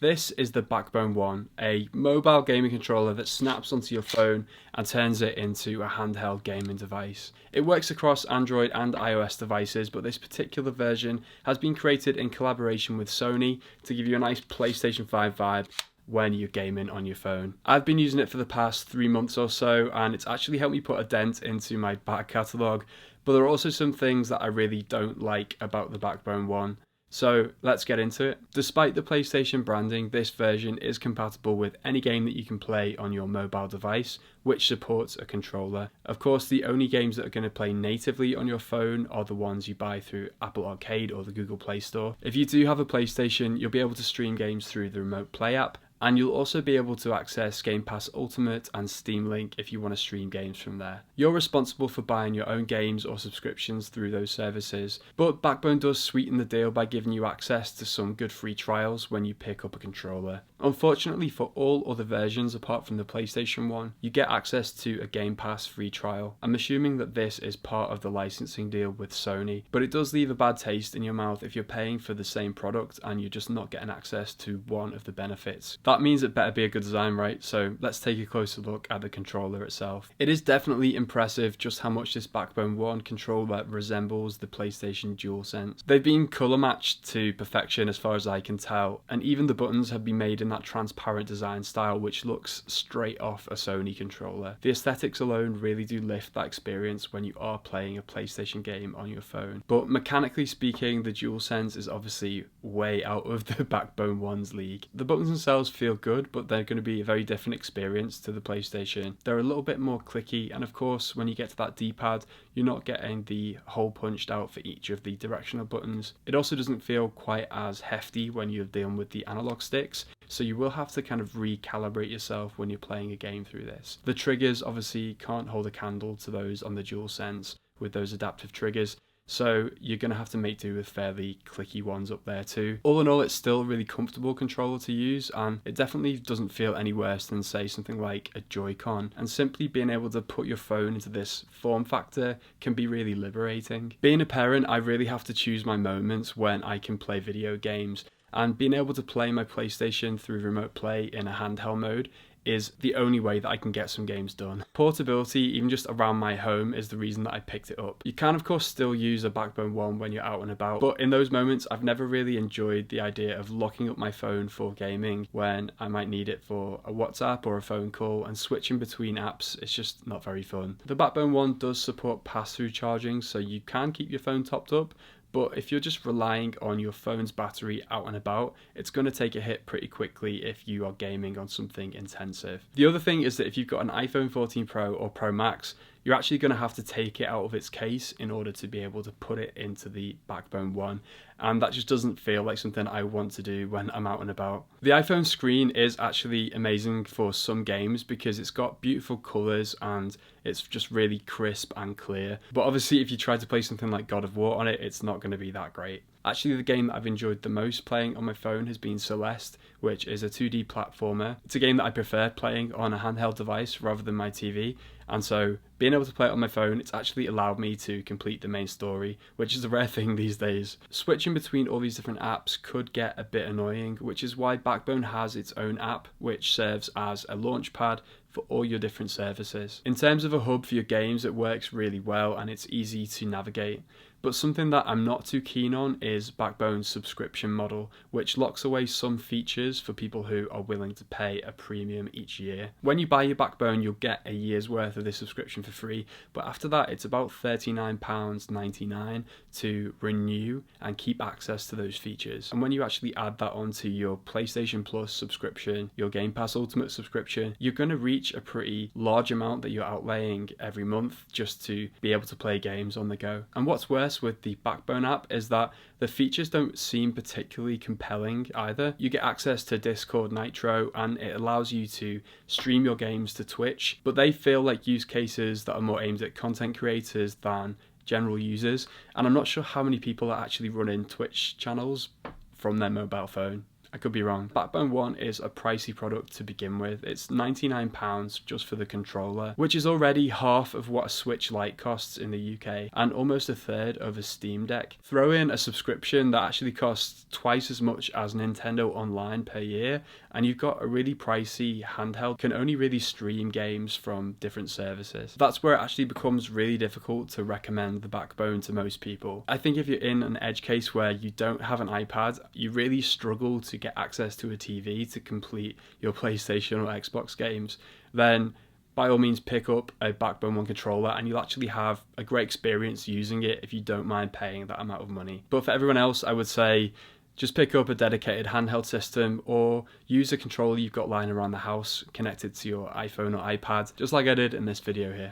This is the Backbone One, a mobile gaming controller that snaps onto your phone and turns it into a handheld gaming device. It works across Android and iOS devices, but this particular version has been created in collaboration with Sony to give you a nice PlayStation 5 vibe when you're gaming on your phone. I've been using it for the past 3 months or so, and it's actually helped me put a dent into my back catalogue, but there are also some things that I really don't like about the Backbone One. So let's get into it. Despite the PlayStation branding, this version is compatible with any game that you can play on your mobile device, which supports a controller. Of course, the only games that are going to play natively on your phone are the ones you buy through Apple Arcade or the Google Play Store. If you do have a PlayStation, you'll be able to stream games through the Remote Play app, and you'll also be able to access Game Pass Ultimate and Steam Link if you want to stream games from there. You're responsible for buying your own games or subscriptions through those services, but Backbone does sweeten the deal by giving you access to some good free trials when you pick up a controller. Unfortunately, for all other versions apart from the PlayStation One, you get access to a Game Pass free trial. I'm assuming that this is part of the licensing deal with Sony, but it does leave a bad taste in your mouth if you're paying for the same product and you're just not getting access to one of the benefits. That means it better be a good design, right? So let's take a closer look at the controller itself. It is definitely impressive just how much this Backbone One controller resembles the PlayStation DualSense. They've been colour matched to perfection as far as I can tell, and even the buttons have been made in that transparent design style which looks straight off a Sony controller. The aesthetics alone really do lift that experience when you are playing a PlayStation game on your phone. But mechanically speaking, the DualSense is obviously way out of the Backbone One's league. The buttons themselves feel good, but they're going to be a very different experience to the PlayStation. They're a little bit more clicky, and of course when you get to that D-pad, you're not getting the hole punched out for each of the directional buttons. It also doesn't feel quite as hefty when you're dealing with the analog sticks, so you will have to kind of recalibrate yourself when you're playing a game through this. The triggers obviously can't hold a candle to those on the DualSense with those adaptive triggers, so you're going to have to make do with fairly clicky ones up there too. All in all, it's still a really comfortable controller to use, and it definitely doesn't feel any worse than, say, something like a Joy-Con, and simply being able to put your phone into this form factor can be really liberating. Being a parent, I really have to choose my moments when I can play video games, and being able to play my PlayStation through Remote Play in a handheld mode is the only way that I can get some games done. Portability, even just around my home, is the reason that I picked it up. You can of course still use a Backbone One when you're out and about, but in those moments I've never really enjoyed the idea of locking up my phone for gaming when I might need it for a WhatsApp or a phone call, and switching between apps is just not very fun. The Backbone One does support pass-through charging, so you can keep your phone topped up, but if you're just relying on your phone's battery out and about, it's going to take a hit pretty quickly if you are gaming on something intensive. The other thing is that if you've got an iPhone 14 Pro or Pro Max, you're actually going to have to take it out of its case in order to be able to put it into the Backbone One, and that just doesn't feel like something I want to do when I'm out and about. The iPhone screen is actually amazing for some games because it's got beautiful colours and it's just really crisp and clear, but obviously if you try to play something like God of War on it, it's not going to be that great. Actually, the game that I've enjoyed the most playing on my phone has been Celeste, which is a 2D platformer. It's a game that I prefer playing on a handheld device rather than my TV, and so being able to play it on my phone, it's actually allowed me to complete the main story, which is a rare thing these days. Switching between all these different apps could get a bit annoying, which is why Backbone has its own app, which serves as a launchpad for all your different services. In terms of a hub for your games, it works really well and it's easy to navigate. But something that I'm not too keen on is Backbone's subscription model, which locks away some features for people who are willing to pay a premium each year. When you buy your Backbone, you'll get a year's worth of this subscription for free, but after that it's about £39.99 to renew and keep access to those features. And when you actually add that onto your PlayStation Plus subscription, your Game Pass Ultimate subscription, you're going to reach a pretty large amount that you're outlaying every month just to be able to play games on the go. And what's worse with the Backbone app is that the features don't seem particularly compelling either. You get access to Discord Nitro and it allows you to stream your games to Twitch, but they feel like use cases that are more aimed at content creators than general users, and I'm not sure how many people are actually running Twitch channels from their mobile phone. I could be wrong. Backbone One is a pricey product to begin with. It's £99 just for the controller, which is already half of what a Switch Lite costs in the UK and almost a third of a Steam Deck. Throw in a subscription that actually costs twice as much as Nintendo Online per year, and you've got a really pricey handheld, can only really stream games from different services. That's where it actually becomes really difficult to recommend the Backbone to most people. I think if you're in an edge case where you don't have an iPad, you really struggle to get access to a TV to complete your PlayStation or Xbox games, then by all means pick up a Backbone One controller and you'll actually have a great experience using it if you don't mind paying that amount of money. But for everyone else, I would say just pick up a dedicated handheld system or use a controller you've got lying around the house connected to your iPhone or iPad, just like I did in this video here.